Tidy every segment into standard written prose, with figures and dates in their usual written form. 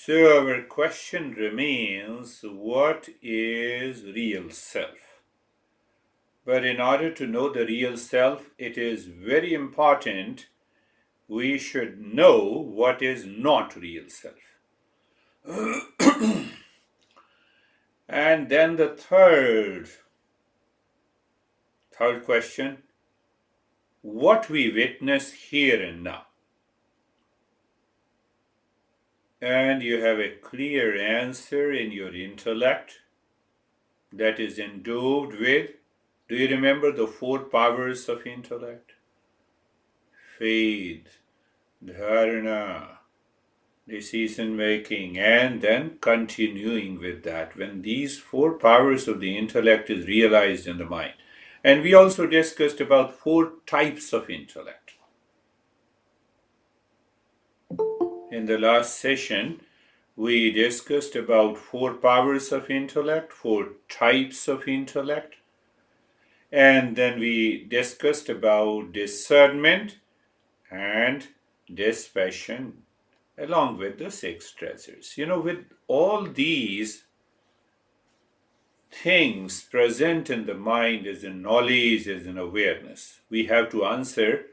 So our question remains, what is real self? But in order to know the real self, it is very important we should know what is not real self. And then the third question, what we witness here and now. And you have a clear answer in your intellect that is endowed with, do you remember the 4 powers of intellect? Faith, dharana, decision making, and then continuing with that when these 4 powers of the intellect is realized in the mind. And we also discussed about 4 types of intellect. In the last session, we discussed about 4 powers of intellect, 4 types of intellect, and then we discussed about discernment and dispassion, along with the 6 treasures. With all these things present in the mind as in knowledge, as in awareness, we have to answer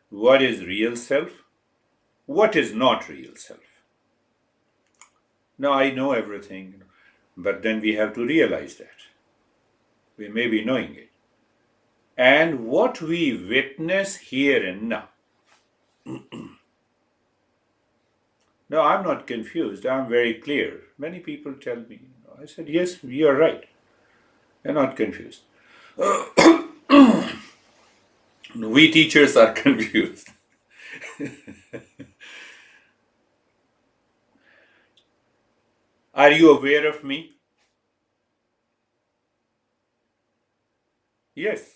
what is real self, what is not real self. Now I know everything, but then we have to realize that. We may be knowing it. And what we witness here and now. No, I'm not confused. I'm very clear. Many people tell me. I said, yes, you are right. You're not confused. We teachers are confused. Are you aware of me? Yes.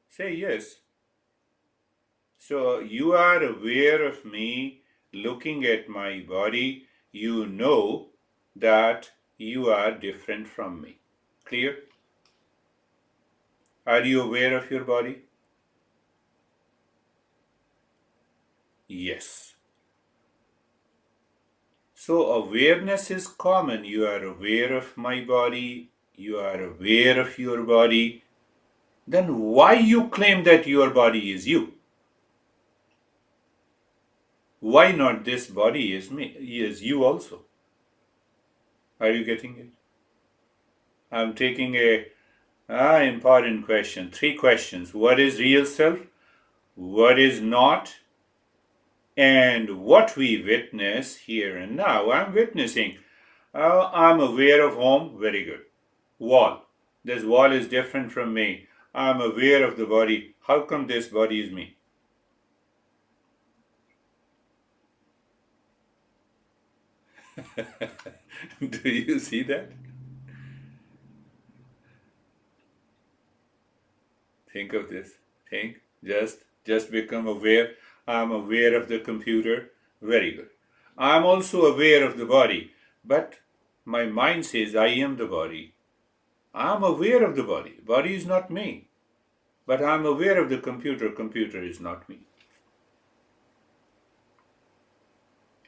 Say yes. So you are aware of me, looking at my body. You know that you are different from me. Clear? Are you aware of your body? Yes. So awareness is common. You are aware of my body. You are aware of your body. Then why you claim that your body is you? Why not this body is me, is you also? Are you getting it? I'm taking a important question. 3 questions. What is real self? What is not? And what we witness here and now. I'm witnessing. I'm aware of home. Very good. Wall. This wall is different from me. I'm aware of the body. How come this body is me? Do you see that? Think of this. Think. Just become aware. I'm aware of the computer. Very good. I'm also aware of the body. But my mind says I am the body. I'm aware of the body. Body is not me. But I'm aware of the computer. Computer is not me.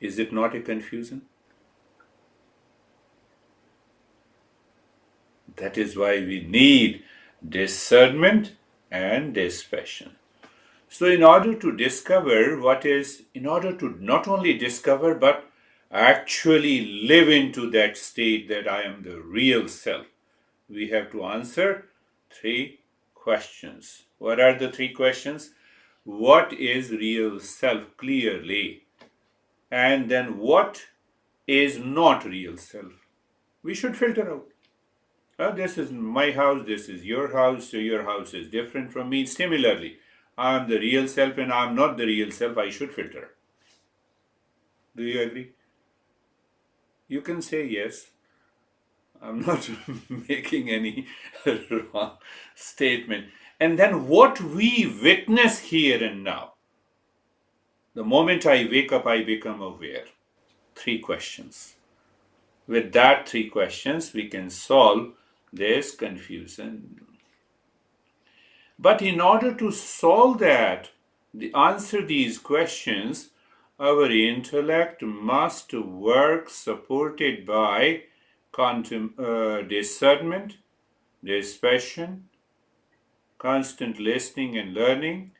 Is it not a confusion? That is why we need discernment and dispassion. So in order to discover in order to not only discover but actually live into that state that I am the real self, we have to answer 3 questions. What are the 3 questions? What is real self clearly? And then what is not real self? We should filter out. This is my house, this is your house, so your house is different from me. Similarly, I am the real self and I am not the real self. I should filter. Do you agree? You can say yes. I'm not making any wrong statement. And then what we witness here and now. The moment I wake up, I become aware. 3 questions. With that 3 questions, we can solve this confusion. But in order to solve that, answer these questions, our intellect must work supported by discernment, dispassion, constant listening and learning,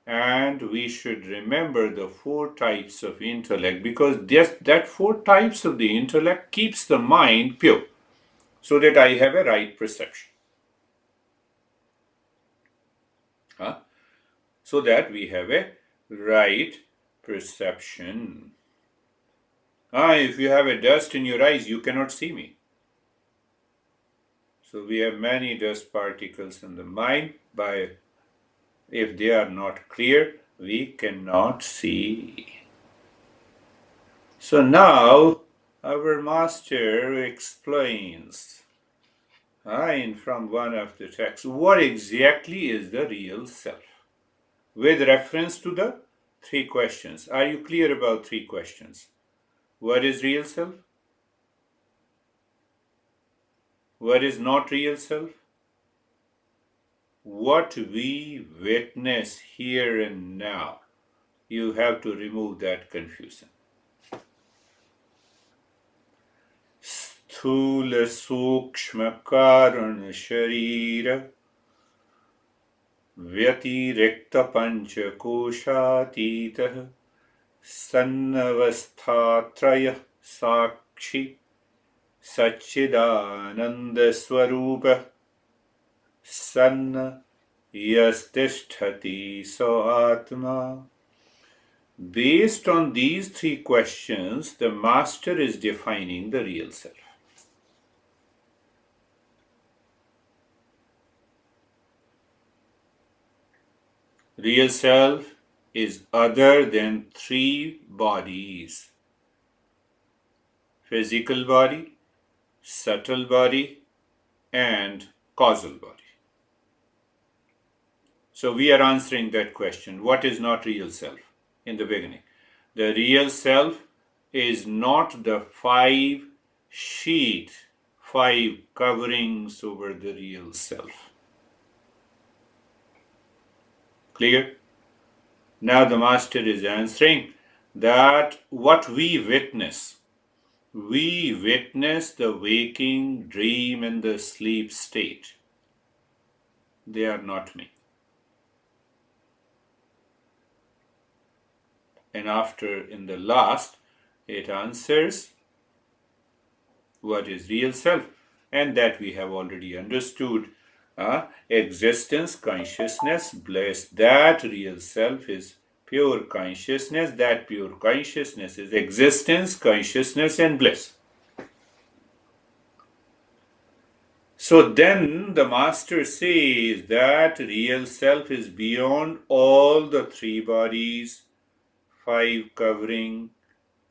and we should remember the four types of intellect, because that four types of the intellect keeps the mind pure so that I have a right perception. So that we have a right perception. If you have a dust in your eyes, you cannot see me. So we have many dust particles in the mind. If they are not clear, we cannot see. So now our master explains from one of the texts what exactly is the real self, with reference to the three questions. Are you clear about three questions? What is real self? What is not real self? What we witness here and now. You have to remove that confusion. Sthula sukshma karana sharira vyatirekta panchakoshatitah sannavasthatraya sakshi Satchidananda Swarupa Sanna Yastisthati Atma. Based on these three questions, the master is defining the real self. Real self is other than three bodies: physical body, subtle body, and causal body. So we are answering that question. What is not real self in the beginning? The real self is not the five coverings over the real self. Clear? Now the master is answering that what we witness the waking, dream, and the sleep state. They are not me. And in the last, it answers what is real self, and that we have already understood. Existence, consciousness, bliss. That real self is pure consciousness. That pure consciousness is existence, consciousness, and bliss. So then the master says that real self is beyond all the three bodies, five covering,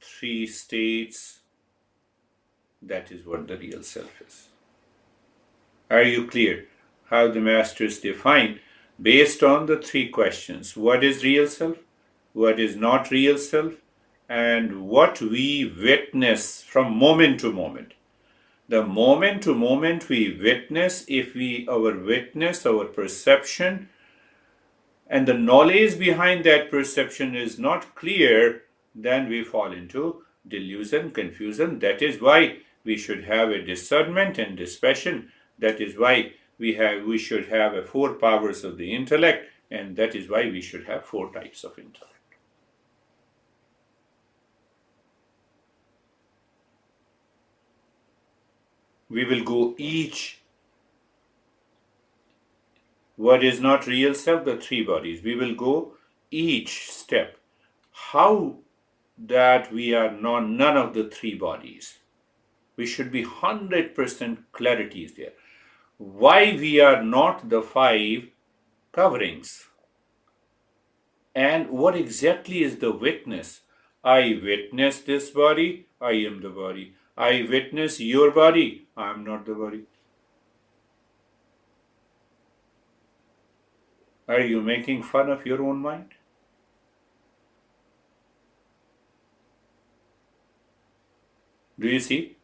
three states. That is what the real self is. Are you clear how the masters define based on the three questions? What is real self? What is not real self? And what we witness from moment to moment. The moment to moment we witness, our perception and the knowledge behind that perception is not clear, then we fall into delusion, confusion. That is why we should have a discernment and dispassion. That is why we should have four powers of the intellect, and that is why we should have four types of intellect. We will go each. What is not real self? The three bodies. We will go each step. How that we are none of the three bodies. We should be 100% clarity is there. Why we are not the five coverings. And what exactly is the witness? I witness this body, I am the body. I witness your body, I am not the body. Are you making fun of your own mind? Do you see?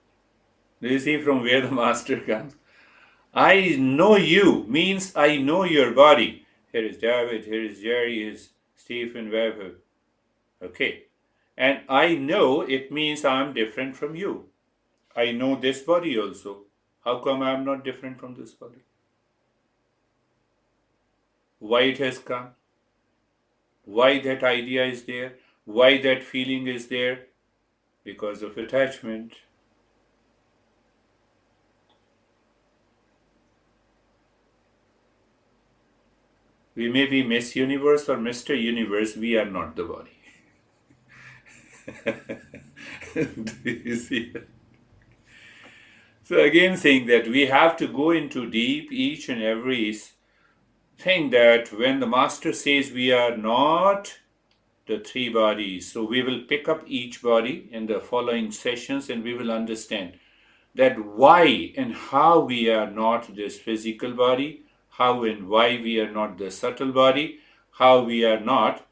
Do you see from where the master comes? I know you means I know your body. Here is David, here is Jerry, here is Stephen Weber. Okay. And I know it means I'm different from you. I know this body also. How come I'm not different from this body? Why it has come? Why that idea is there? Why that feeling is there? Because of attachment. We may be Miss Universe or Mr. Universe, we are not the body. Do you see that? So again saying that we have to go into deep each and every thing, that when the master says we are not the three bodies, so we will pick up each body in the following sessions and we will understand that why and how we are not this physical body, how and why we are not the subtle body, how we are not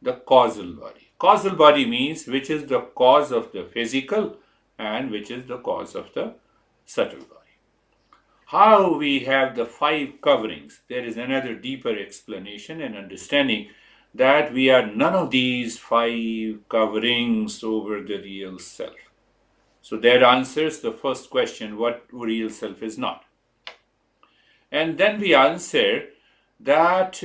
the causal body. Causal body means which is the cause of the physical and which is the cause of the subtle body. How we have the five coverings, there is another deeper explanation and understanding that we are none of these five coverings over the real self. So that answers the first question, what real self is not. And then we answer that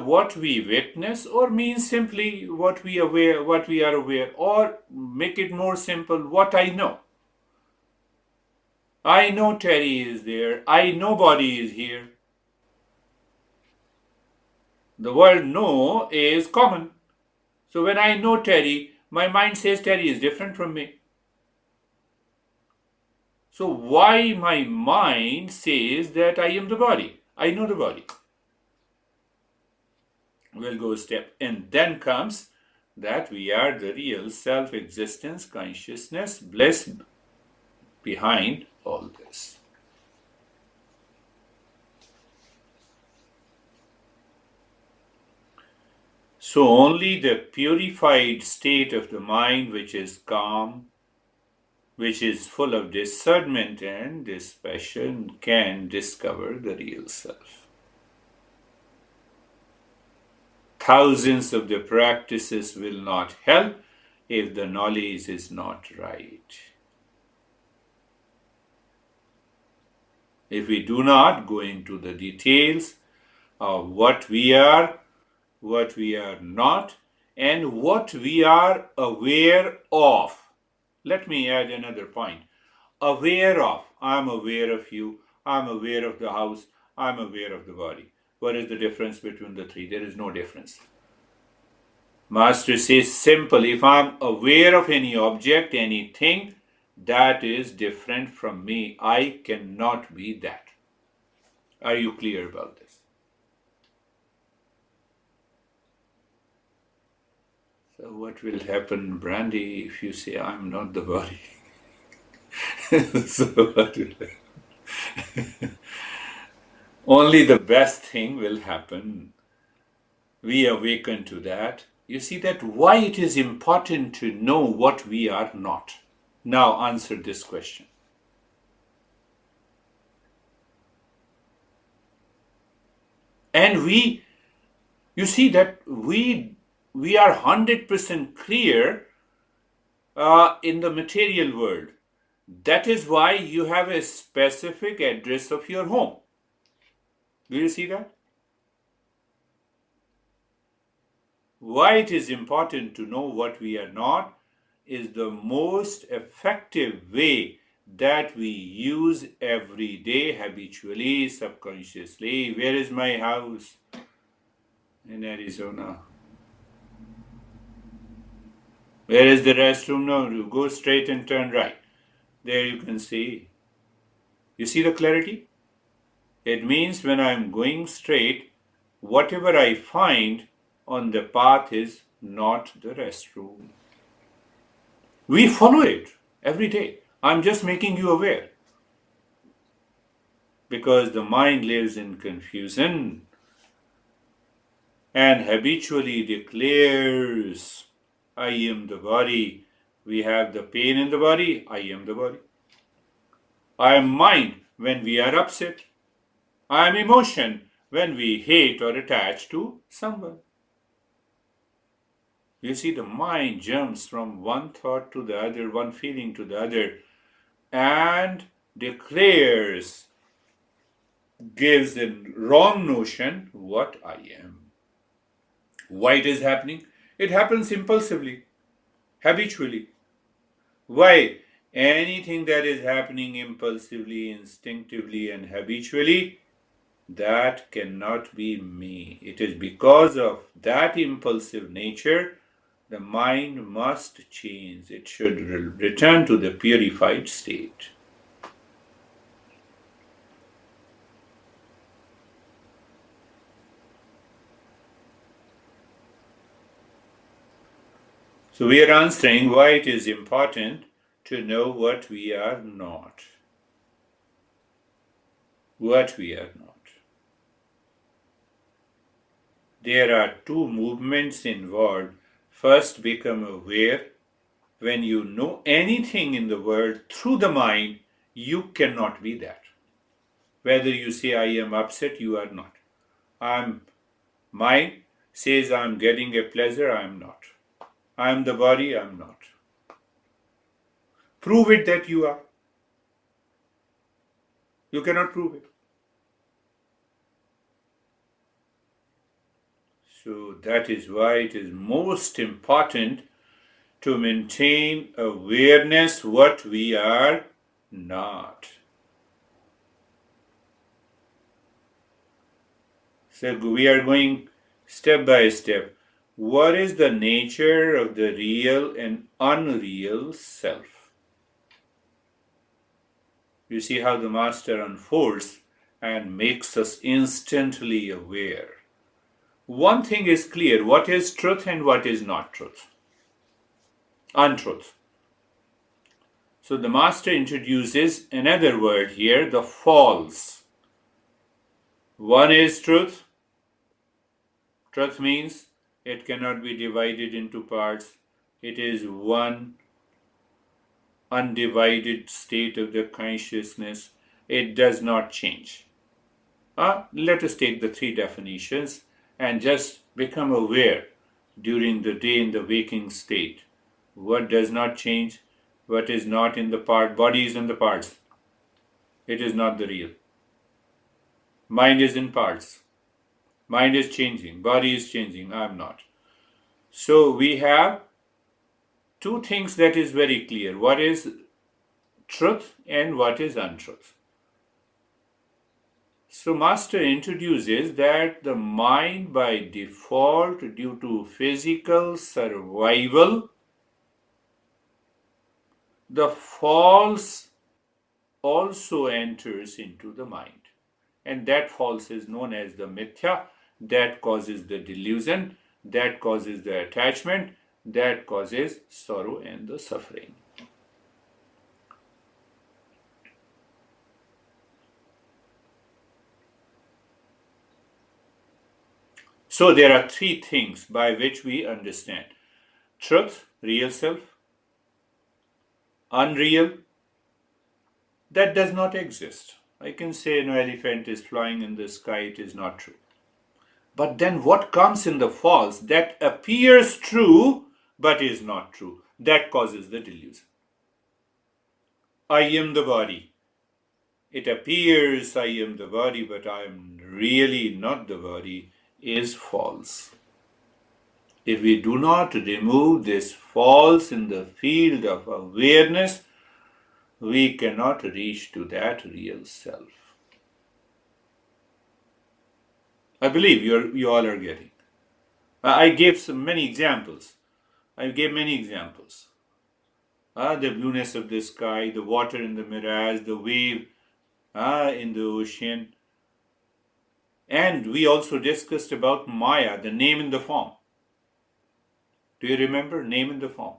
what we witness, or means simply what we are aware, or make it more simple, what I know. I know Terry is there. I know body is here. The word know is common. So when I know Terry, my mind says Terry is different from me. So why my mind says that I am the body? I know the body. We'll go a step. And then comes that we are the real self-existence, consciousness, bliss behind all this. So only the purified state of the mind, which is calm, which is full of discernment and dispassion, can discover the real self. Thousands of the practices will not help if the knowledge is not right. If we do not go into the details of what we are not, and what we are aware of. Let me add another point. Aware of. I'm aware of you. I'm aware of the house. I'm aware of the body. What is the difference between the three? There is no difference. Master says simple. If I'm aware of any object, anything, that is different from me. I cannot be that. Are you clear about this? So what will happen, Brandy, if you say I'm not the body? So what will happen? Only the best thing will happen. We awaken to that. You see that why it is important to know what we are not. Now answer this question. And you see that we are 100% clear in the material world. That is why you have a specific address of your home. Do you see that? Why it is important to know what we are not is the most effective way that we use every day, habitually, subconsciously. Where is my house? In Arizona. Where is the restroom? No, you go straight and turn right. There you can see. You see the clarity? It means when I'm going straight, whatever I find on the path is not the restroom. We follow it every day. I'm just making you aware. Because the mind lives in confusion and habitually declares, I am the body. We have the pain in the body, I am the body. I am mind when we are upset. I am emotion when we hate or attach to someone. You see, the mind jumps from one thought to the other, one feeling to the other, and declares, gives a wrong notion what I am. Why it is happening? It happens impulsively, habitually. Why? Anything that is happening impulsively, instinctively, and habitually, that cannot be me. It is because of that impulsive nature the mind must change. It should return to the purified state. So we are answering why it is important to know what we are not. What we are not. There are two movements involved. First, become aware. When you know anything in the world through the mind, you cannot be that. Whether you say, I am upset, you are not. Mind says, I am getting a pleasure, I am not. I am the body, I am not. Prove it that you are. You cannot prove it. So that is why it is most important to maintain awareness what we are not. So we are going step by step. What is the nature of the real and unreal self? You see how the Master unfolds and makes us instantly aware. One thing is clear, what is truth and what is not truth? Untruth. So the Master introduces another word here, the false. One is truth. Truth means it cannot be divided into parts. It is one undivided state of the consciousness. It does not change. Let us take the three definitions and just become aware during the day in the waking state. What does not change? What is not in the part? Body is in the parts. It is not the real. Mind is in parts. Mind is changing. Body is changing. I am not. So we have two things that is very clear. What is truth and what is untruth? So Master introduces that the mind by default, due to physical survival, the false also enters into the mind. And that false is known as the mithya. That causes the delusion. That causes the attachment. That causes sorrow and the suffering. So there are three things by which we understand. Truth, real self. Unreal, that does not exist. I can say an elephant is flying in the sky, it is not true. But then what comes in the false that appears true but is not true? That causes the delusion. I am the body. It appears I am the body, but I am really not the body, is false. If we do not remove this false in the field of awareness, we cannot reach to that real self. I believe you all are getting. I gave many examples. The blueness of the sky, the water in the mirage, the wave in the ocean. And we also discussed about Maya, the name in the form. Do you remember? Name in the form.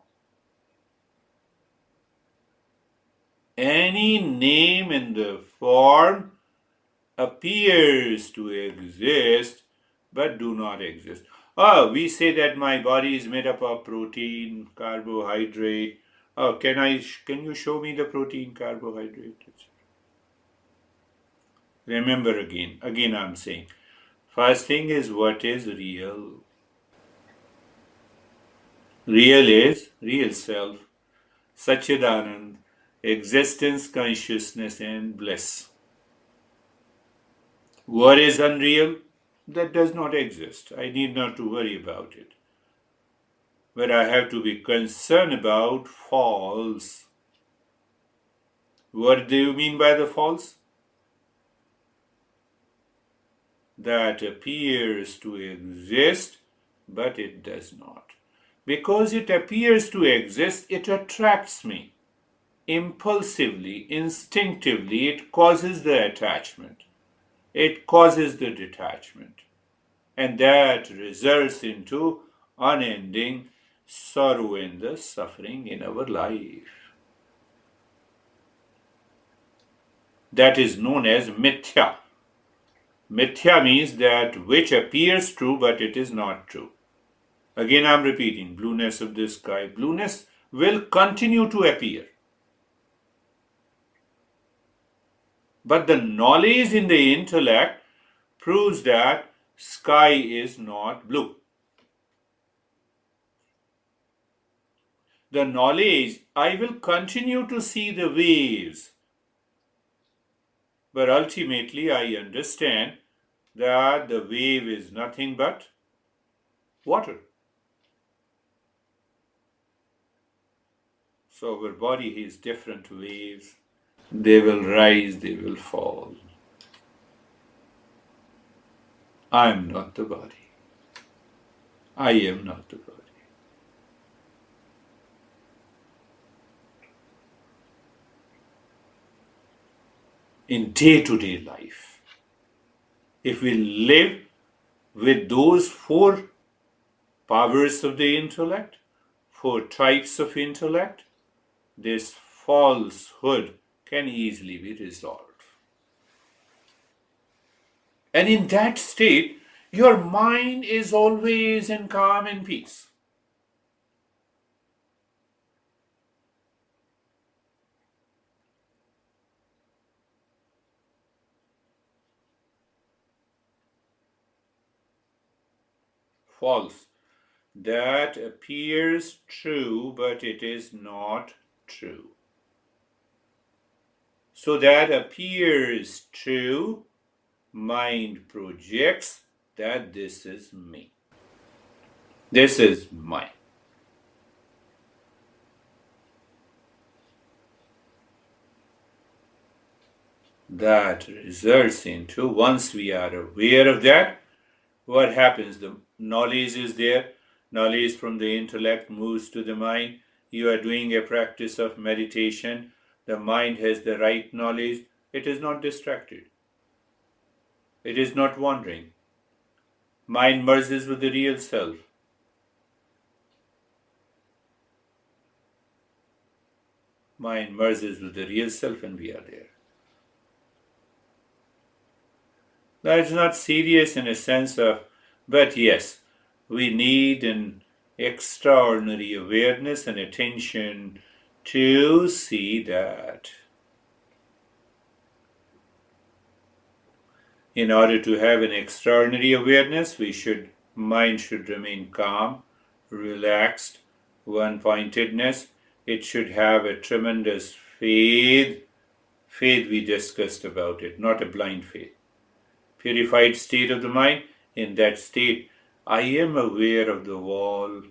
Any name in the form appears to exist but do not exist. We say that my body is made up of protein, carbohydrate. Can you show me the protein, carbohydrate? Remember again I'm saying, first thing is what is real. Real is real self, Satchidanand, existence, consciousness, and bliss. What is unreal? That does not exist. I need not to worry about it. But I have to be concerned about false. What do you mean by the false? That appears to exist, but it does not. Because it appears to exist, it attracts me. Impulsively, instinctively, it causes the attachment. It causes the detachment. And that results into unending sorrow and the suffering in our life. That is known as mithya. Mithya means that which appears true but it is not true. Again I am repeating, blueness of the sky. Blueness will continue to appear. But the knowledge in the intellect proves that sky is not blue. The knowledge, I will continue to see the waves. But ultimately I understand that the wave is nothing but water. So our body is different waves. They will rise, they will fall. I am not the body. I am not the body. In day-to-day life, if we live with those four powers of the intellect, four types of intellect, this falsehood can easily be resolved. And in that state, your mind is always in calm and peace. False. That appears true, but it is not true. So that appears true, mind projects that this is me. This is mine. That results into, once we are aware of that, what happens? The knowledge is there. Knowledge from the intellect moves to the mind. You are doing a practice of meditation. The mind has the right knowledge. It is not distracted. It is not wandering. Mind merges with the real self. Mind merges with the real self and we are there. Now it's not serious in a sense of, but yes, we need an extraordinary awareness and attention to see that. In order to have an extraordinary awareness, mind should remain calm, relaxed, one-pointedness. It should have a tremendous faith. Faith we discussed about it, not a blind faith. Purified state of the mind. In that state, I am aware of the wall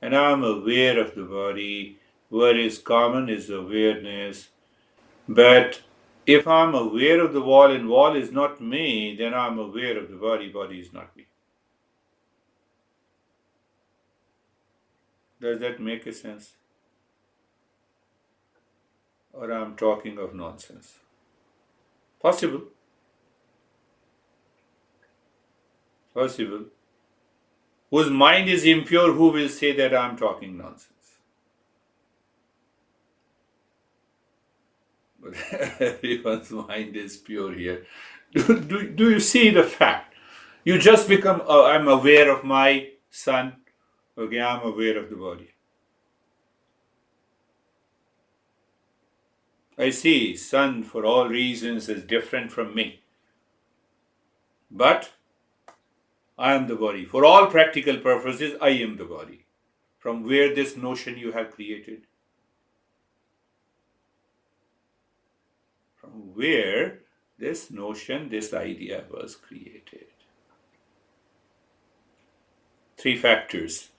and I am aware of the body. What is common is awareness. But if I am aware of the wall and wall is not me, then I am aware of the body, body is not me. Does that make a sense? Or I am talking of nonsense? Possible. Possible. Whose mind is impure, who will say that I am talking nonsense? But everyone's mind is pure here. Do you see the fact? You just become, I'm aware of my son. Okay, I'm aware of the body. I see son for all reasons is different from me. But I am the body. For all practical purposes, I am the body. from where this notion you have created. From where this notion, this idea was created. 3 factors.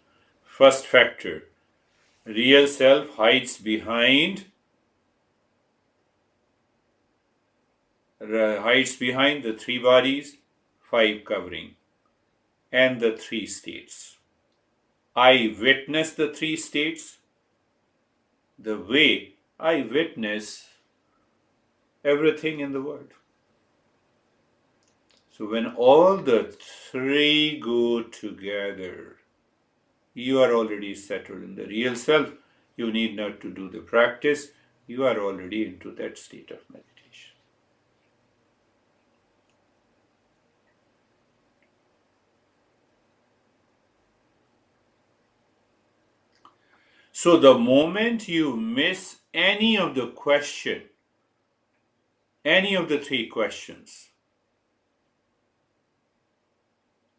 First factor, real self hides behind the 3 bodies, 5 covering, and the 3 states. I witness the 3 states the way I witness everything in the world. So when all the 3 go together, you are already settled in the real self. You need not to do the practice. You are already into that state of meditation. So the moment you miss any of the question, any of the 3 questions,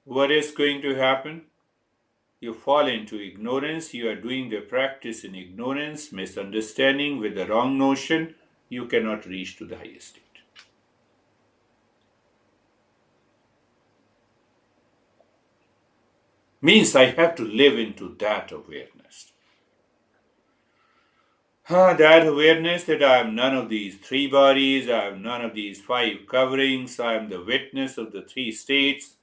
what is going to happen? You fall into ignorance. You are doing the practice in ignorance, misunderstanding with the wrong notion. You cannot reach to the highest state. Means I have to live into that awareness. That awareness that I am none of these 3 bodies, I am none of these 5 coverings, I am the witness of the 3 states.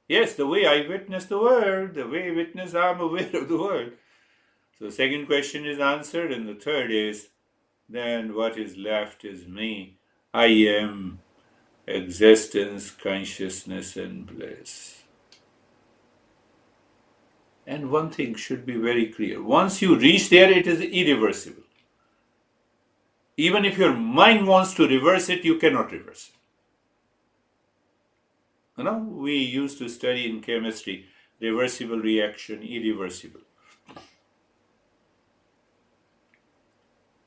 Yes, the way I witness the world, the way I witness, I am aware of the world. So the second question is answered, and the third is, then what is left is me. I am existence, consciousness, and bliss. And one thing should be very clear. Once you reach there, it is irreversible. Even if your mind wants to reverse it, you cannot reverse it. We used to study in chemistry, reversible reaction, irreversible.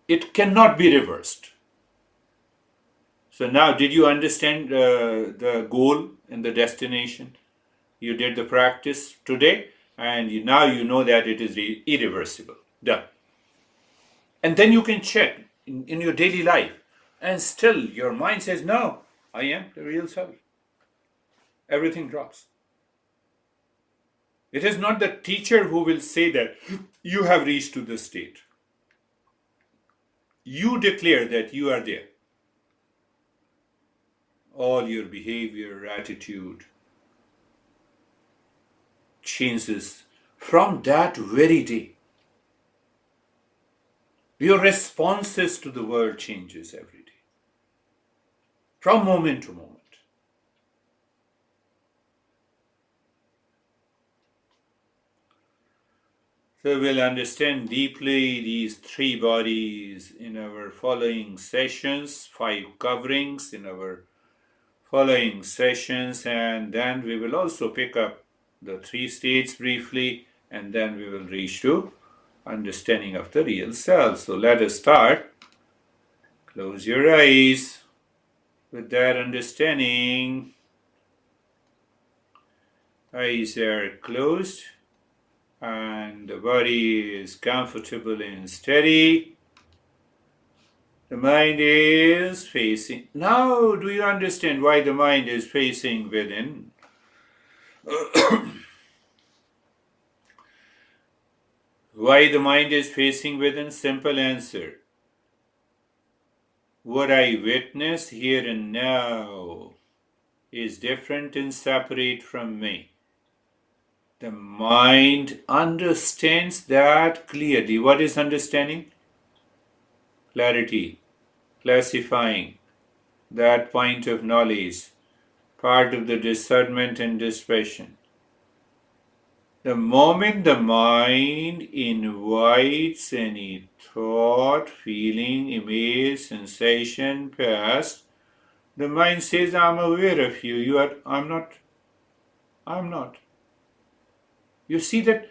It cannot be reversed. So now, did you understand the goal and the destination? You did the practice today, and now you know that it is irreversible. Done. And then you can check in your daily life, and still your mind says, no, I am the real self. Everything drops. It is not the teacher who will say that you have reached to the state. You declare that you are there. All your behavior, attitude changes from that very day. Your responses to the world changes every day, from moment to moment. So we'll understand deeply these 3 bodies in our following sessions, 5 coverings in our following sessions, and then we will also pick up the 3 states briefly, and then we will reach to understanding of the real self. So let us start. Close your eyes with that understanding. Eyes are closed and the body is comfortable and steady. The mind is facing. Now, do you understand why the mind is facing within? Why the mind is facing within? Simple answer. What I witness here and now is different and separate from me. The mind understands that clearly. What is understanding? Clarity, classifying that point of knowledge, part of the discernment and dispassion. The moment the mind invites any thought, feeling, image, sensation, past, the mind says, I'm aware of you. I'm not. You see that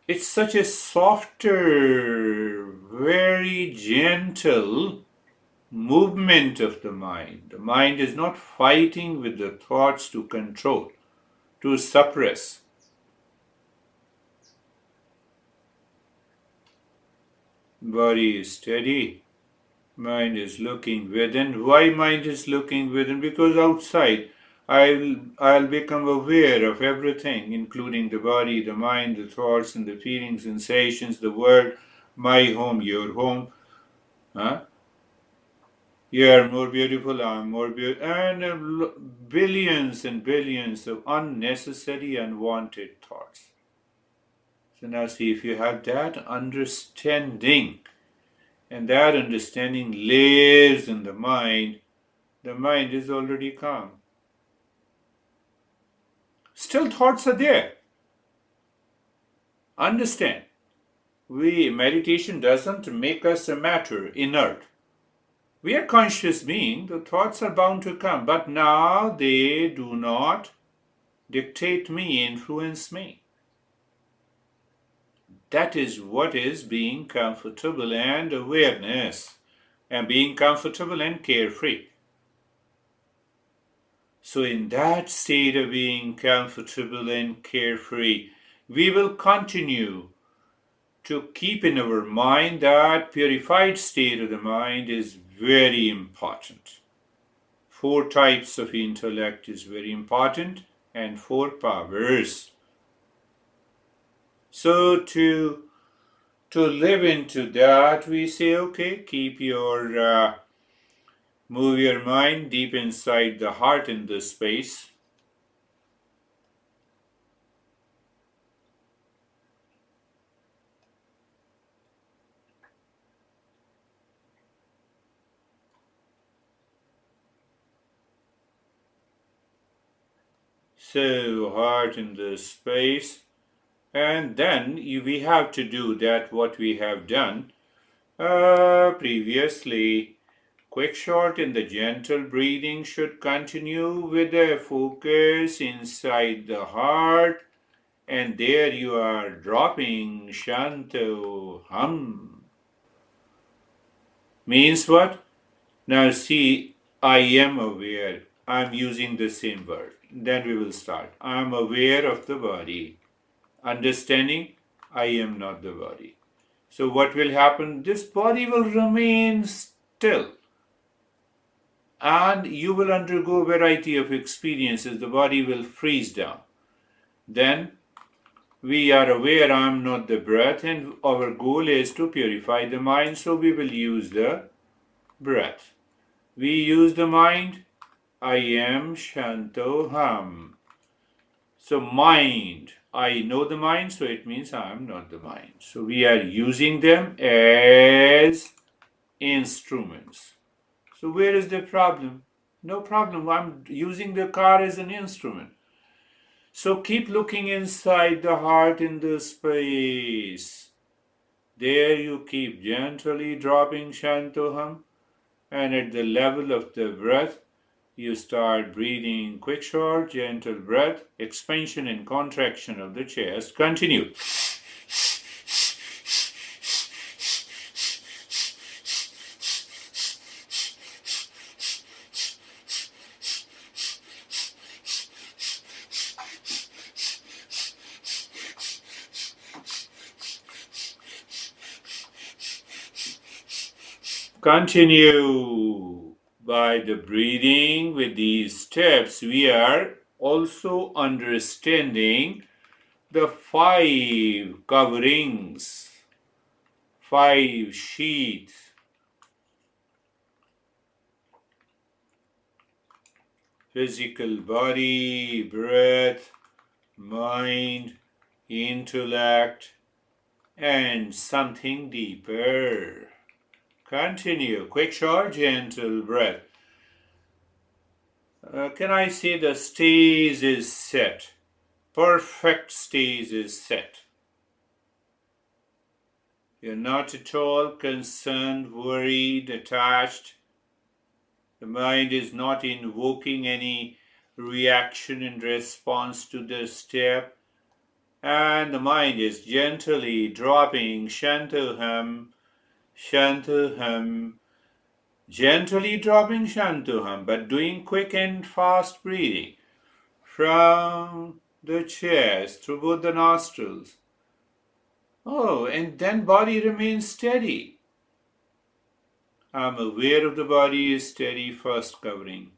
it's such a softer, very gentle movement of the mind. The mind is not fighting with the thoughts to control, to suppress. Body is steady. Mind is looking within. Why mind is looking within? Because outside I'll become aware of everything, including the body, the mind, the thoughts, and the feelings, sensations, the world, my home, your home. Huh? You are more beautiful, I'm more beautiful, and billions and billions of unnecessary, unwanted thoughts. So now see, if you have that understanding, and that understanding lives in the mind is already calm. Still thoughts are there. Understand, meditation doesn't make us a matter, inert. We are conscious being, the thoughts are bound to come, but now they do not dictate me, influence me. That is what is being comfortable and awareness, and being comfortable and carefree. So, in that state of being comfortable and carefree, we will continue to keep in our mind that purified state of the mind is very important. 4 types of intellect is very important, and 4 powers. So to live into that, we say, okay, move your mind deep inside the heart in this space. So heart in this space, and then we have to do that what we have done previously. Quick short in the gentle breathing should continue with a focus inside the heart, and there you are dropping Shanto Hum. Means what? Now see, I am aware. I'm using the same word. Then we will start. I'm aware of the body. Understanding, I am not the body. So what will happen? This body will remain still. And you will undergo a variety of experiences. The body will freeze down. Then we are aware I am not the breath, and our goal is to purify the mind, so we will use the breath. We use the mind, I am Shanto Ham. So mind, I know the mind, so it means I am not the mind. So we are using them as instruments. So where is the problem? No problem, I'm using the car as an instrument. So keep looking inside the heart in the space. There you keep gently dropping Shantoham, and at the level of the breath, you start breathing quick, short, gentle breath, expansion and contraction of the chest. Continue. Continue. By the breathing with these steps, we are also understanding the 5 coverings, 5 sheaths. Physical body, breath, mind, intellect, and something deeper. Continue. Quick, short, gentle breath. Can I say the stage is set? Perfect stage is set. You're not at all concerned, worried, attached. The mind is not invoking any reaction in response to the step. And the mind is gently dropping Shantoham, Shantoham, gently dropping Shantoham, but doing quick and fast breathing from the chest through both the nostrils. Oh, and then body remains steady. I'm aware of the body is steady, first covering.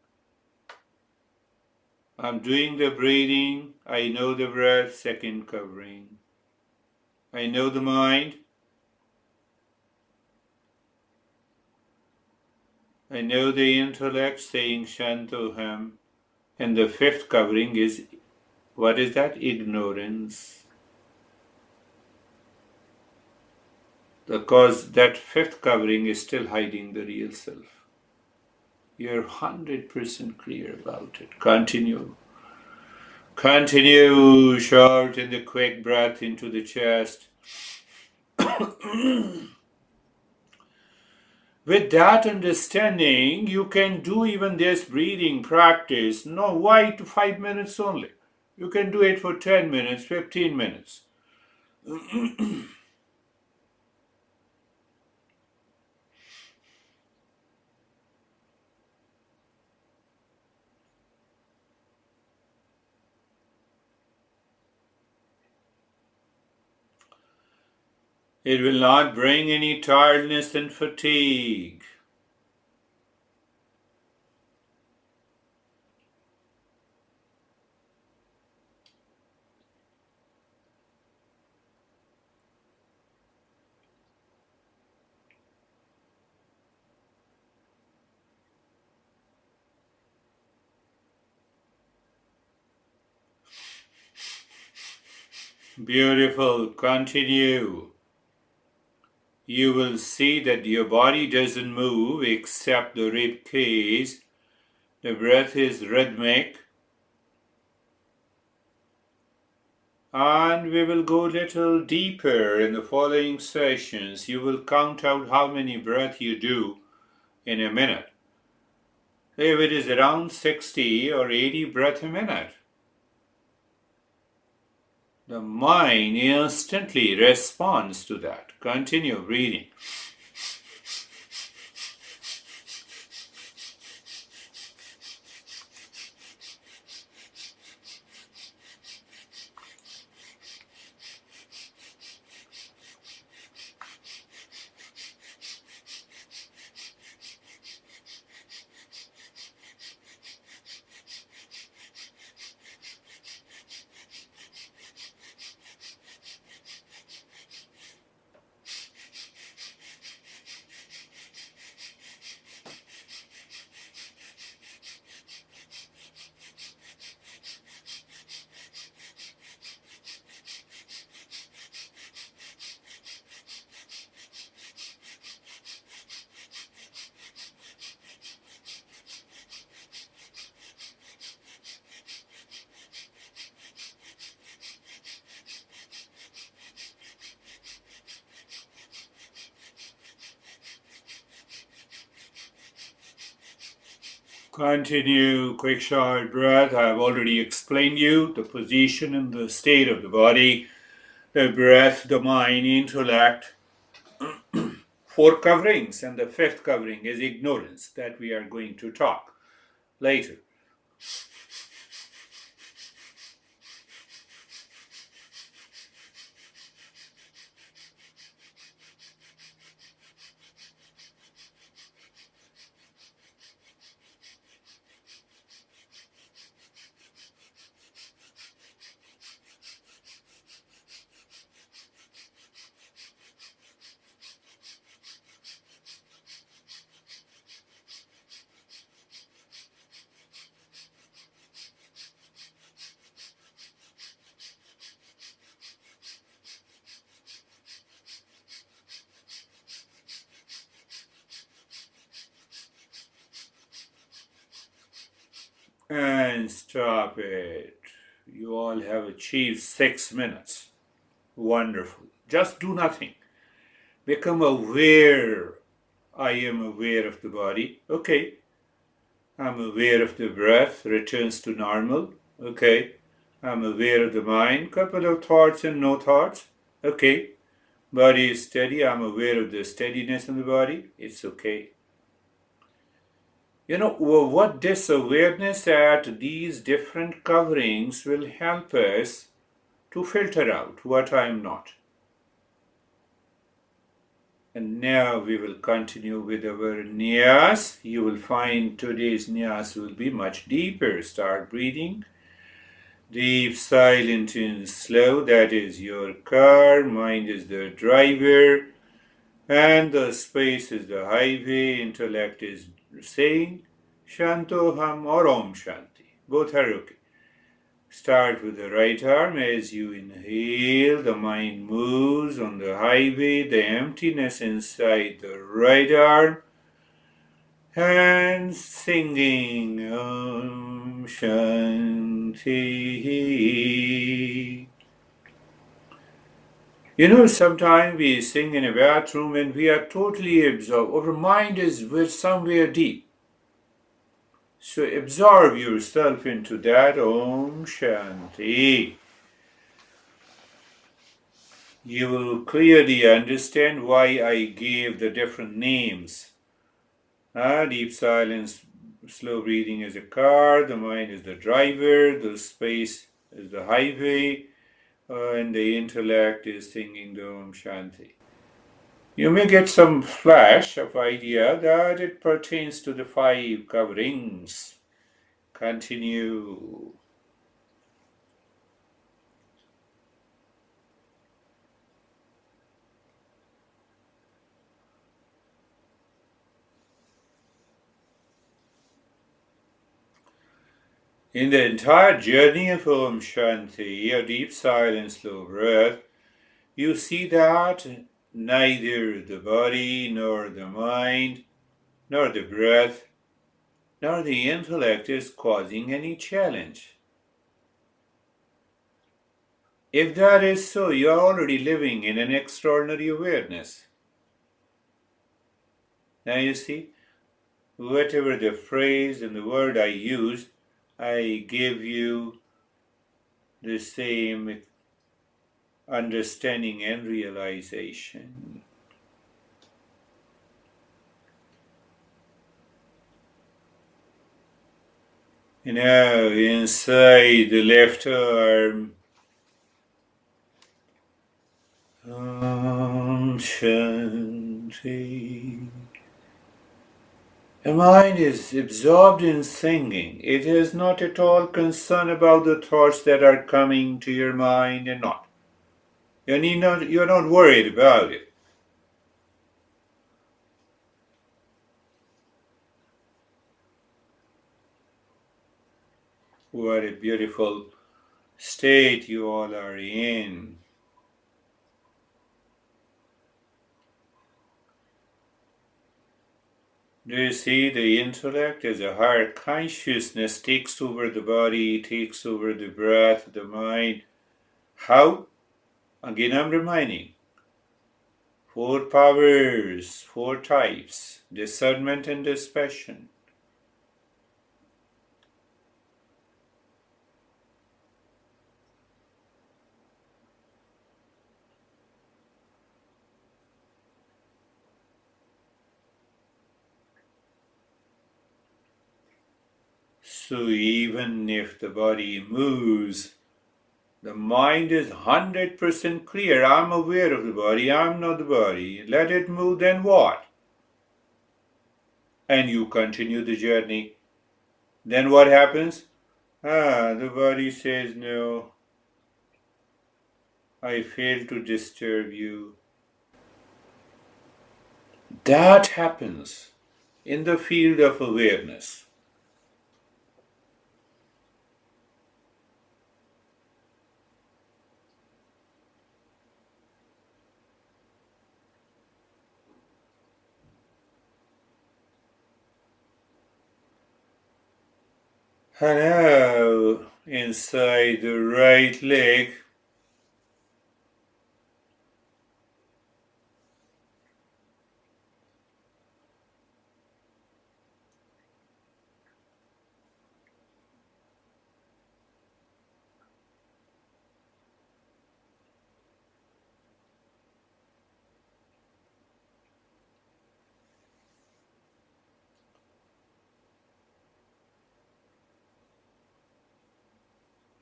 I'm doing the breathing, I know the breath, second covering. I know the mind, I know the intellect, saying Shantoham. And the fifth covering is, what is that? Ignorance. Because that fifth covering is still hiding the real self. You're 100% clear about it. Continue. Continue, short in the quick breath into the chest. With that understanding, you can do even this breathing practice. No, why to 5 minutes only? You can do it for 10 minutes, 15 minutes. It will not bring any tiredness and fatigue. Beautiful. Continue. You will see that your body doesn't move except the rib cage. The breath is rhythmic. And we will go a little deeper in the following sessions. You will count out how many breaths you do in a minute. If it is around 60 or 80 breaths a minute, the mind instantly responds to that. Continue breathing. Continue, quick short breath. I have already explained you the position and the state of the body, the breath, the mind, intellect. 4 coverings, and the 5th covering is ignorance that we are going to talk later. And stop it. You all have achieved 6 minutes. Wonderful. Just do nothing. Become aware. I am aware of the body. Okay. I'm aware of the breath. Returns to normal. Okay. I'm aware of the mind. Couple of thoughts and no thoughts. Okay. Body is steady. I'm aware of the steadiness in the body. It's okay. You know, what this awareness at these different coverings will help us to filter out what I am not. And now we will continue with our niyas. You will find today's niyas will be much deeper. Start breathing. Deep, silent, and slow. That is your car. Mind is the driver. And the space is the highway. Intellect is saying Shantoham or Om Shanti. Both are okay. Start with the right arm. As you inhale, the mind moves on the highway, the emptiness inside the right arm, and singing Om Shanti. You know, sometimes we sing in a bathroom and we are totally absorbed. Our mind is somewhere deep. So absorb yourself into that Om Shanti. You will clearly understand why I gave the different names. Deep silence, slow breathing is a car, the mind is the driver, the space is the highway, and the intellect is singing the Om Shanti. You may get some flash of idea that it pertains to the 5 coverings. Continue. In the entire journey of Om Shanti, a deep silent slow breath, you see that neither the body, nor the mind, nor the breath, nor the intellect is causing any challenge. If that is so, you are already living in an extraordinary awareness. Now you see, whatever the phrase and the word I use, I give you the same understanding and realization. Now inside the left arm, Om Shanti. The mind is absorbed in singing. It is not at all concerned about the thoughts that are coming to your mind and not. You're not worried about it. What a beautiful state you all are in. Do you see the intellect as a higher consciousness takes over the body, takes over the breath, the mind? How? Again, I'm reminding. 4 powers, 4 types, discernment and dispassion. So even if the body moves, the mind is 100% clear. I'm aware of the body, I'm not the body. Let it move, then what? And you continue the journey. Then what happens? The body says, no, I failed to disturb you. That happens in the field of awareness. And now, inside the right leg,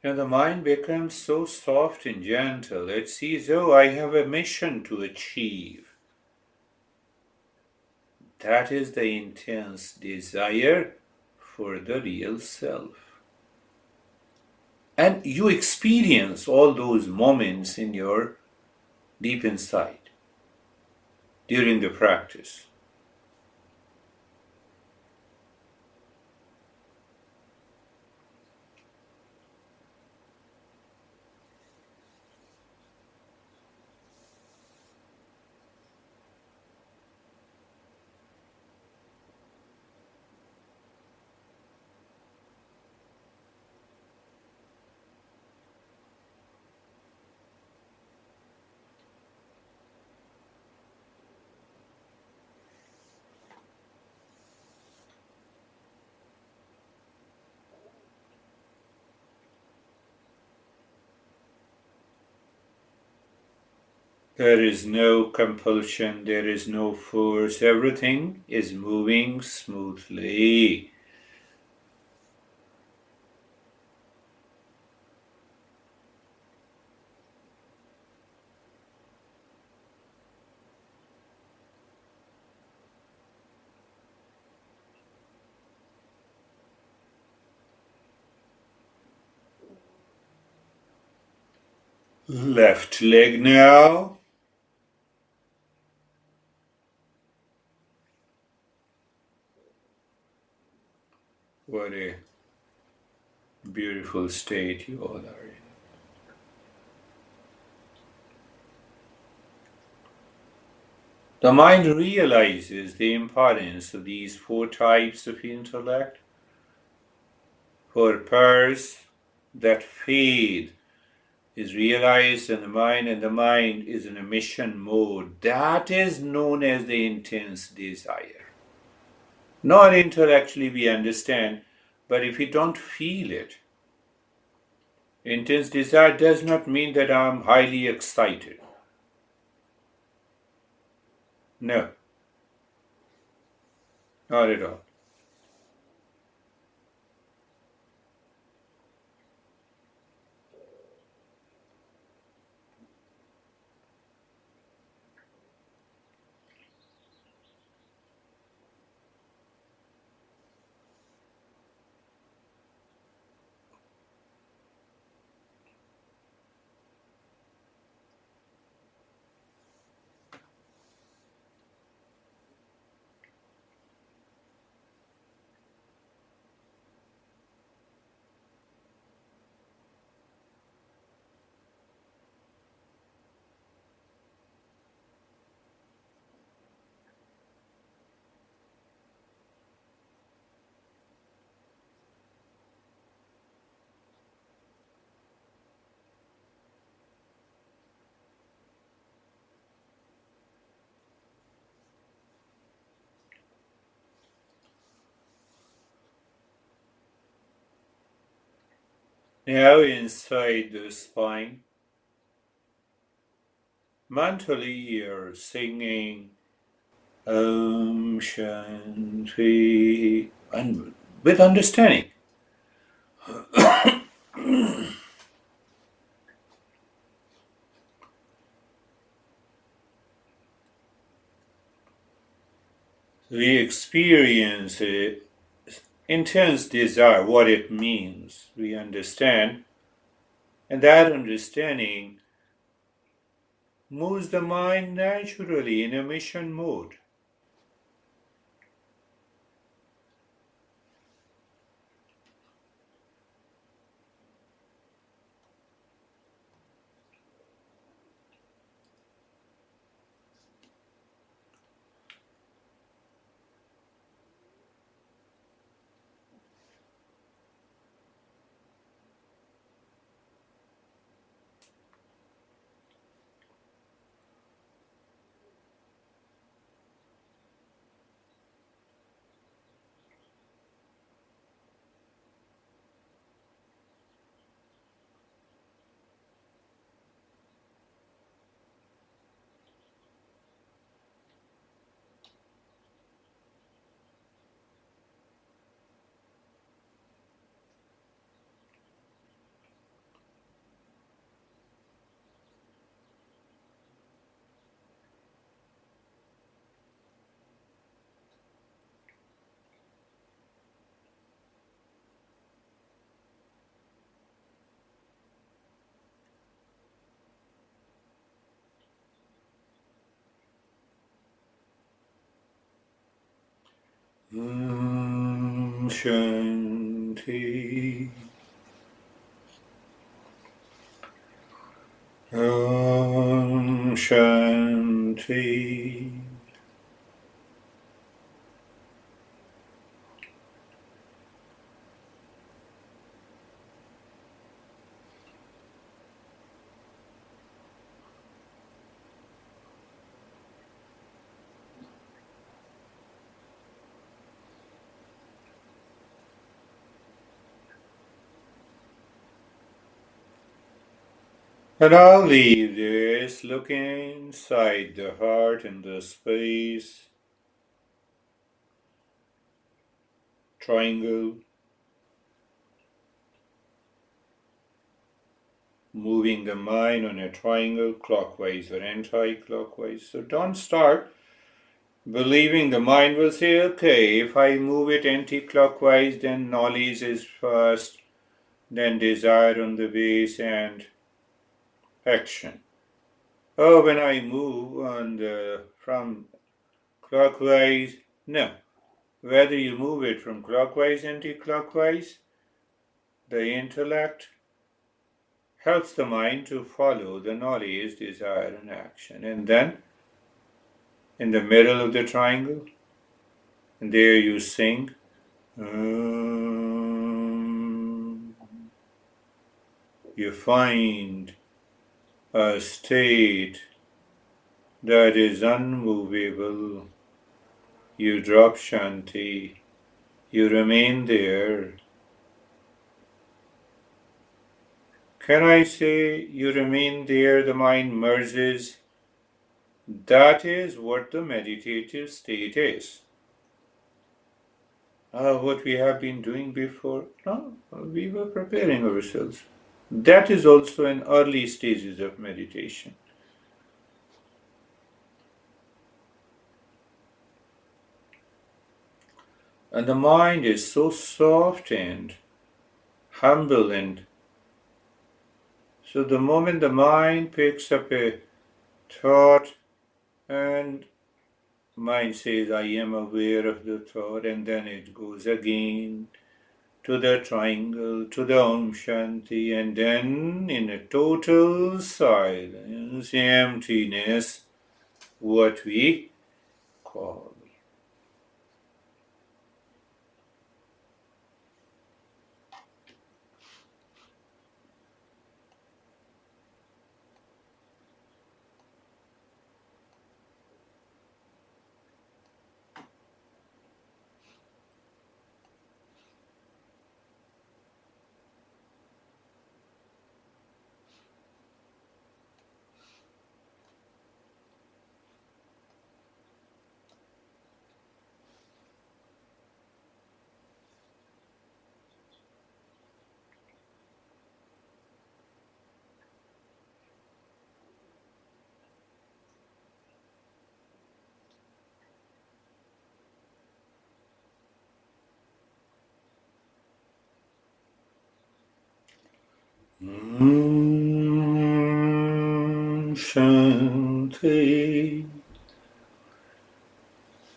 the mind becomes so soft and gentle. It sees, oh, I have a mission to achieve. That is the intense desire for the real self. And you experience all those moments in your deep inside during the practice. There is no compulsion, there is no force, everything is moving smoothly. Left leg now. What a beautiful state you all are in. The mind realizes the importance of these four types of intellect. For pairs that fade is realized in the mind, and the mind is in a mission mode. That is known as the intense desire. Not intellectually we understand, but if we don't feel it, intense desire does not mean that I'm highly excited. No, not at all. Now inside the spine, mentally you're singing Om Shanti and with understanding. We experience a intense desire, what it means. We understand, and that understanding moves the mind naturally in a mission mode. Shanti. Shanti. And I'll leave this looking inside the heart in the space, triangle, moving the mind on a triangle clockwise or anti-clockwise. So don't start believing the mind will say, okay, if I move it anti-clockwise, then knowledge is first, then desire on the base, and action. Oh, when I move from clockwise, no. Whether you move it from clockwise, anti-clockwise, the intellect helps the mind to follow the knowledge, desire, and action. And then, in the middle of the triangle, and there you sing. You find a state that is unmovable. You drop Shanti. You remain there. Can I say you remain there, the mind merges? That is what the meditative state is. What we have been doing before? No, we were preparing ourselves. That is also in early stages of meditation. And the mind is so soft and humble, and so the moment the mind picks up a thought and mind says, I am aware of the thought, and then it goes again to the triangle, to the Om Shanti, and then in a total silence, emptiness, what we call. Shanti.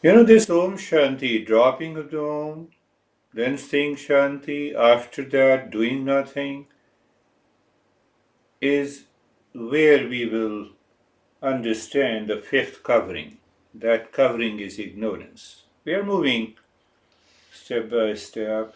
This Om Shanti, dropping of the Om, then saying Shanti, after that doing nothing, is where we will understand the fifth covering. That covering is ignorance. We are moving step by step.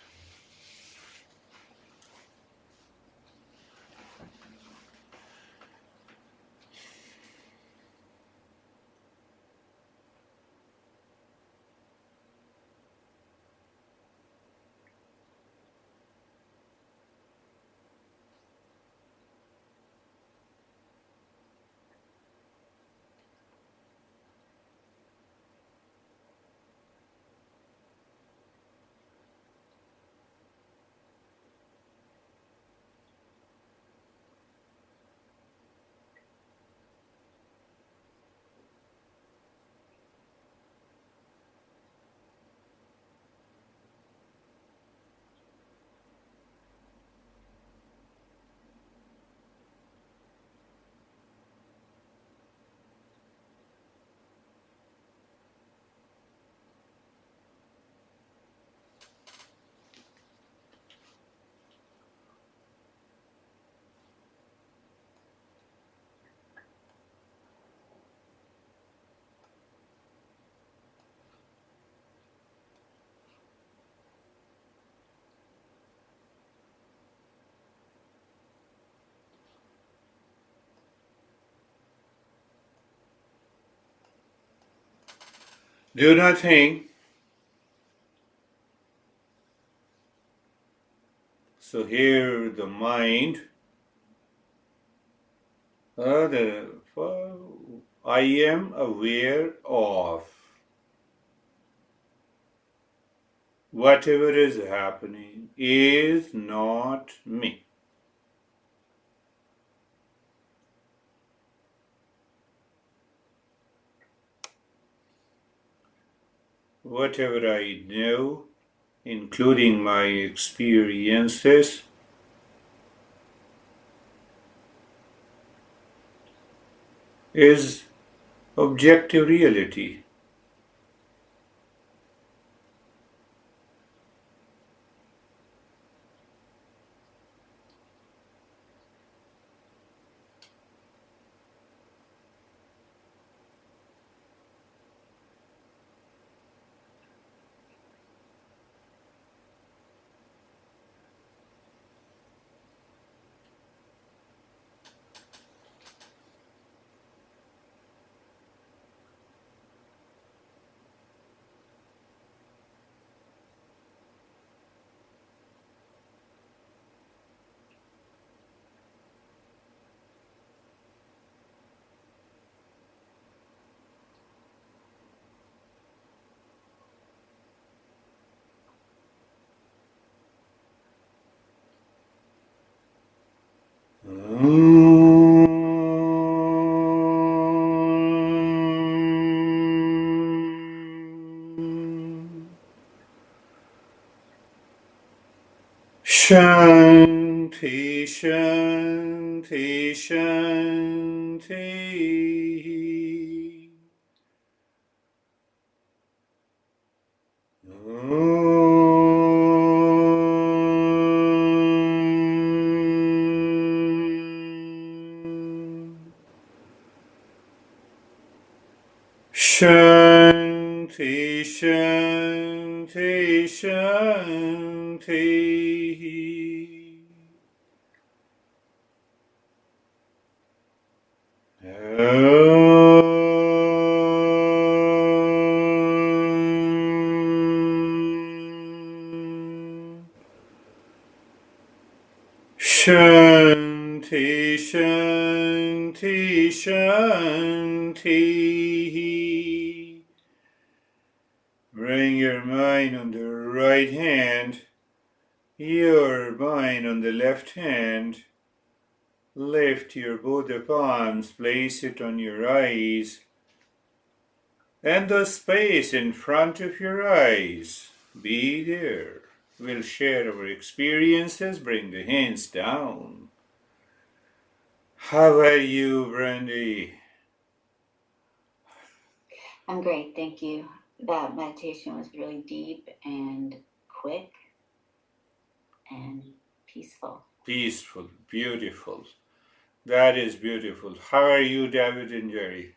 Do nothing. So here the mind, I am aware of whatever is happening is not me. Whatever I know, including my experiences, is objective reality. Shanti, Shanti, Shanti. Shanti, Shanti, Shanti. Shanti, Shanti, Shanti. Bring your mind on the right hand, your mind on the left hand. Lift your both the palms, place it on your eyes, and the space in front of your eyes. Be there. We'll share our experiences. Bring the hands down. How are you, Brandy? I'm great, thank you. That meditation was really deep and quick and peaceful. Peaceful, beautiful. That is beautiful. How are you, David and Jerry?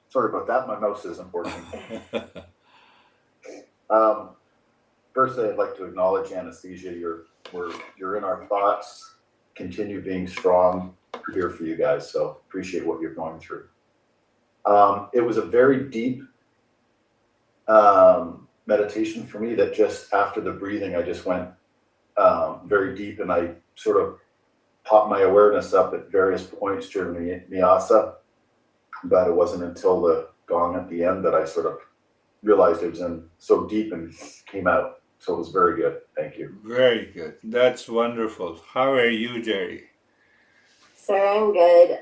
Sorry about that. My mouse isn't working. First, I'd like to acknowledge anesthesia. You're in our thoughts. Continue being strong. We're here for you guys. So appreciate what you're going through. It was a very deep meditation for me. That just after the breathing, I just went very deep, and I sort of popped my awareness up at various points during the Nyasa. But it wasn't until the gong at the end that I sort of realized it was in so deep and came out. So it was very good. Thank you. Very good. That's wonderful. How are you, Jerry? Sir, I'm good.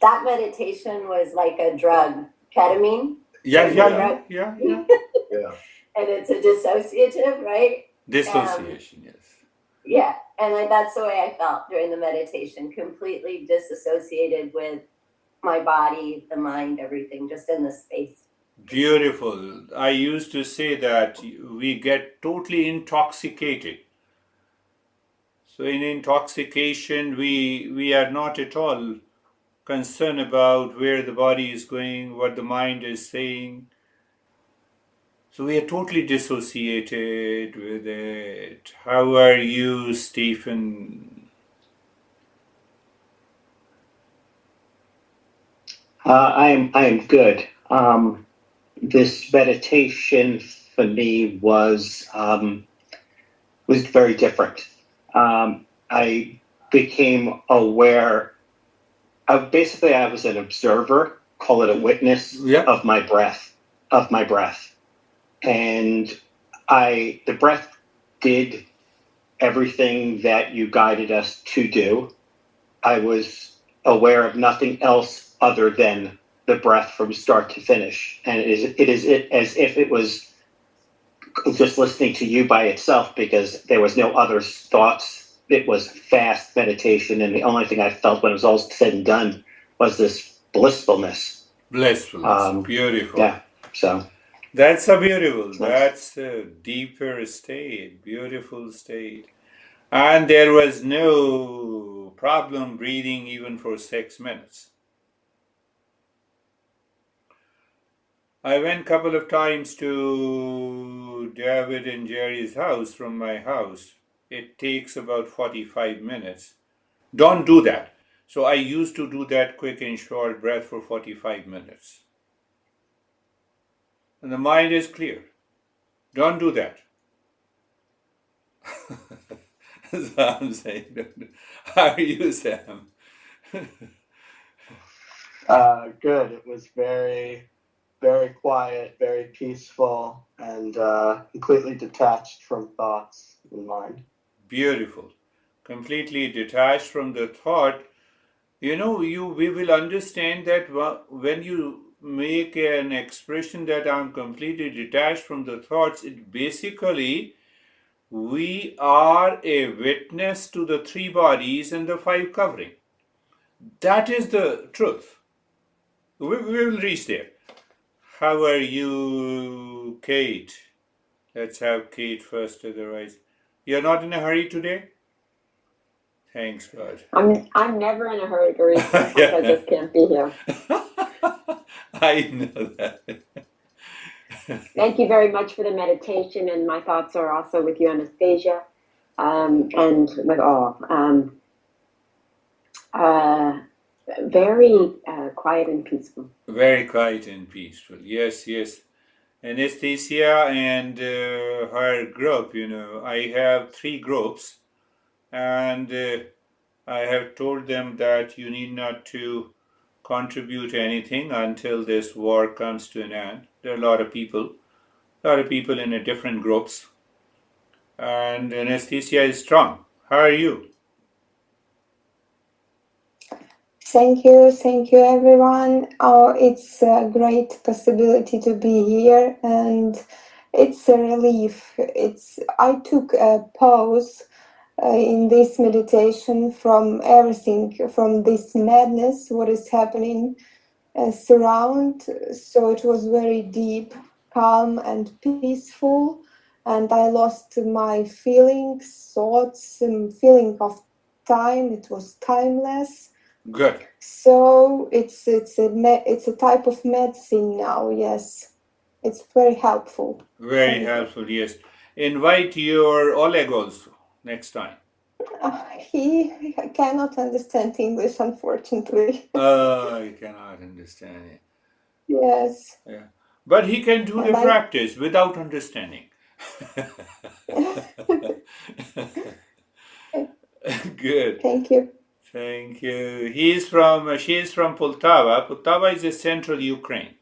That meditation was like a drug, ketamine. Yeah. Yeah. And it's a dissociative, right? Dissociation, yes. Yeah, and that's the way I felt during the meditation, completely disassociated with my body, the mind, everything, just in the space. Beautiful. I used to say that we get totally intoxicated. So in intoxication, we are not at all concerned about where the body is going, what the mind is saying. So we are totally dissociated with it. How are you, Stephen? I am good. This meditation for me was very different. I became aware. I was an observer, call it a witness, Yeah. of my breath, and the breath did everything that you guided us to do. I was aware of nothing else other than the breath from start to finish, and it is as if it was just listening to you by itself, because there was no other thoughts. It was fast meditation, and the only thing I felt when it was all said and done was this blissfulness. Blissfulness. Beautiful. Yeah. So that's a beautiful. nice. That's a deeper state. Beautiful state. And there was no problem breathing even for 6 minutes. I went a couple of times to David and Jerry's house from my house. It takes about 45 minutes. Don't do that. So I used to do that quick and short breath for 45 minutes. And the mind is clear. Don't do that. So I'm saying, how are you, Sam? Good. It was very, very quiet, very peaceful, and completely detached from thoughts in mind. Beautiful. Completely detached from the thought. We will understand that when you make an expression that I'm completely detached from the thoughts, it basically, we are a witness to the three bodies and the five covering. That is the truth. We will reach there. How are you, Kate? Let's have Kate first, otherwise. You're not in a hurry today? Thanks, God. I'm never in a hurry, Girish. Sometimes I just can't be here. I know that. Thank you very much for the meditation, and my thoughts are also with you, Anastasia, and with all. Very quiet and peaceful. Very quiet and peaceful. Yes, yes. Anastasia and her group, I have 3 groups, and I have told them that you need not to contribute anything until this war comes to an end. There are a lot of people in a different groups, and Anastasia is strong. How are you? Thank you everyone. It's a great possibility to be here, and it's a relief. I took a pause in this meditation from everything, from this madness, what is happening surround. So it was very deep, calm, and peaceful, and I lost my feelings, thoughts, and feeling of time. It was timeless. Good. So it's a type of medicine now. Yes, it's very helpful. Very helpful. Yes. Invite your Oleg also next time. He cannot understand English, unfortunately. I cannot understand it. Yes. Yeah. But he can do And the practice without understanding. Good. Thank you. Thank you. She is from Poltava. Poltava is in central Ukraine.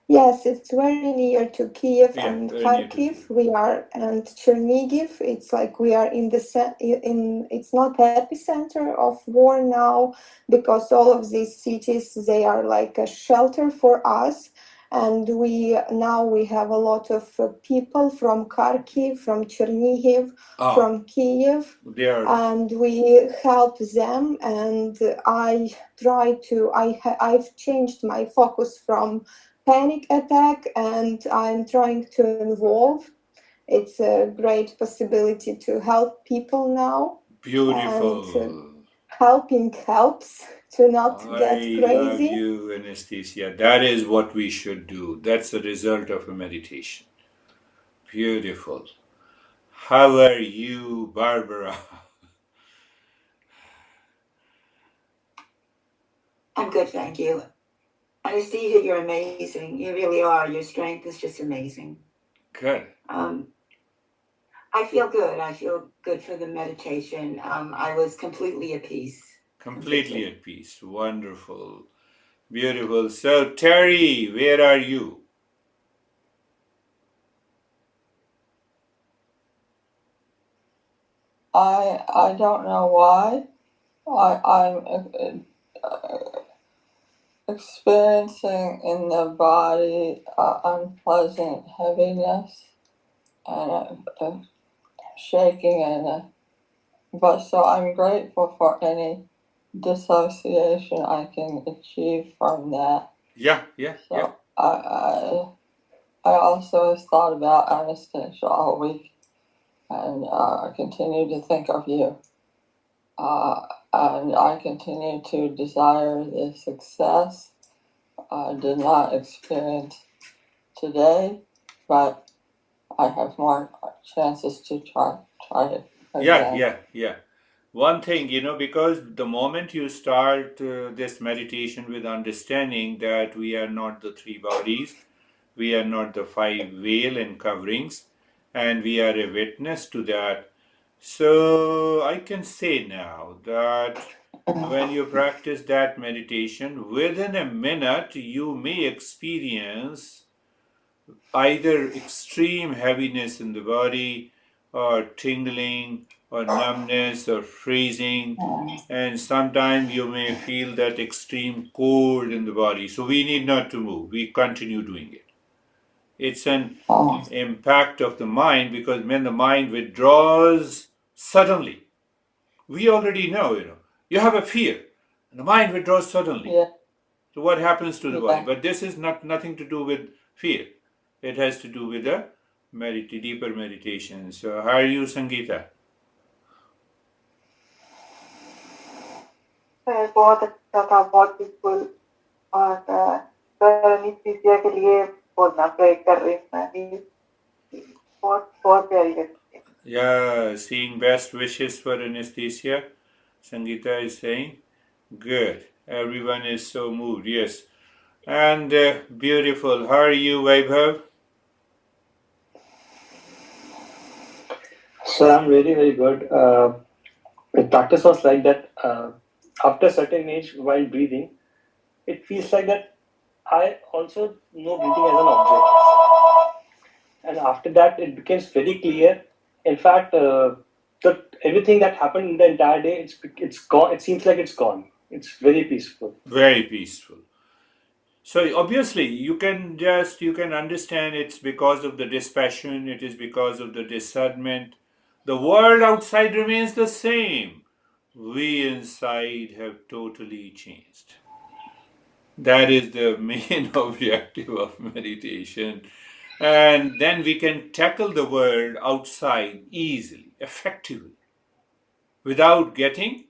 Yes, it's very near to Kiev and very near to Kharkiv. We are, and Chernigiv. It's like we are in it's not epicenter of war now, because all of these cities, they are like a shelter for us. And we have a lot of people from Kharkiv, from Chernigiv, from Kiev, and we help them. And I've changed my focus from panic attack, and I'm trying to involve. It's a great possibility to help people now. Beautiful. And helping helps. to not get I love crazy. you, Anesthesia. That is what we should do. That's the result of a meditation. Beautiful. How are you, Barbara? I'm good, thank you. Anesthesia, you're amazing. You really are. Your strength is just amazing. Good. I feel good. I feel good for the meditation. I was completely at peace. Completely at peace. Wonderful. Beautiful. So, Terry, where are you? I don't know why. I'm experiencing in the body unpleasant heaviness and a shaking but so I'm grateful for any dissociation I can achieve from that. Yeah. So I also have thought about Anastasia all week and I continue to think of you. And I continue to desire the success I did not experience today, but I have more chances to try it again. Yeah. One thing, because the moment you start this meditation with understanding that we are not the three bodies, we are not the five veil and coverings, and we are a witness to that. So I can say now that when you practice that meditation, within a minute you may experience either extreme heaviness in the body, or tingling, or numbness, or freezing, and sometimes you may feel that extreme cold in the body. So we need not to move. We continue doing it. It's an impact of the mind, because when the mind withdraws suddenly, we already know, you have a fear, and the mind withdraws suddenly. Yeah. So what happens to the body? But this is nothing to do with fear. It has to do with the deeper meditation. So how are you, Sangeeta? बहुत अच्छा था, बहुत peaceful और sir अनिस्थिसिया के लिए बोलना pray कर रही हूँ मैं भी, बहुत बहुत प्यारी लगती है. Yeah, seeing best wishes for anesthesia. Sangeeta is saying, good. Everyone is so moved, yes. And beautiful. How are you, Vaibhav? So I'm really, very good. The practice was like that. After a certain age, while breathing, it feels like that I also know breathing as an object. And after that, it becomes very clear. In fact, everything that happened in the entire day, it's gone. It seems like it's gone. It's very peaceful. Very peaceful. So obviously you can understand it's because of the dispassion, it is because of the discernment. The world outside remains the same. We inside have totally changed. That is the main objective of meditation. And then we can tackle the world outside easily, effectively, without getting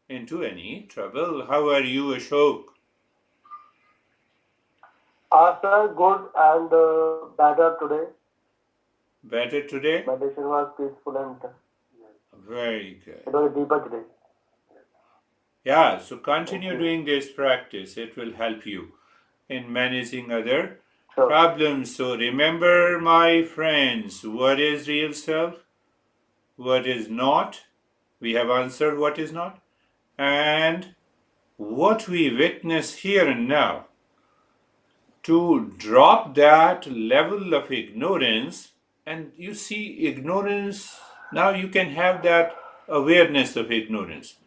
into any trouble. How are you, Ashok? Sir, good and better today. Better today? Meditation was peaceful and Very good. it was deeper today. Yeah, so continue doing this practice. It will help you in managing other problems. So remember, my friends, what is real self? What is not? We have answered what is not. And what we witness here and now. To drop that level of ignorance, and you see ignorance, now you can have that awareness of ignorance.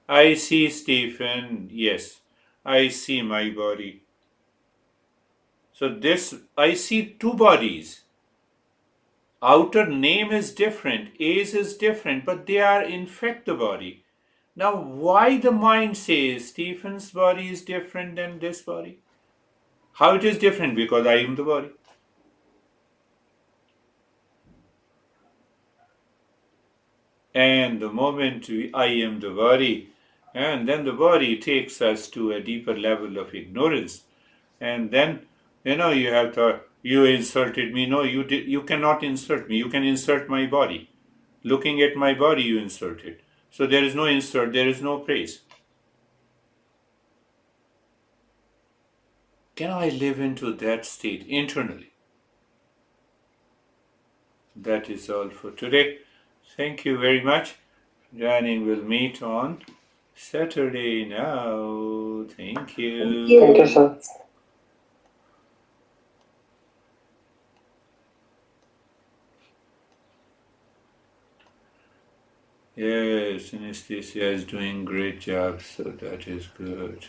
I see Stephen, yes, I see my body. So this, I see two bodies. Outer name is different, age is different, but they are in fact the body. Now why the mind says Stephen's body is different than this body? How it is different? Because I am the body. And the moment I am the body, And then the body takes us to a deeper level of ignorance. And then, you have thought, you insulted me. No, you cannot insult me. You can insult my body. Looking at my body, you insulted. So there is no insult, there is no praise. Can I live into that state internally? That is all for today. Thank you very much. Joining will meet on Saturday now. Thank you. Thank you, sir. Yes, Anastasia is doing great job, so that is good.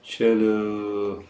Chalo.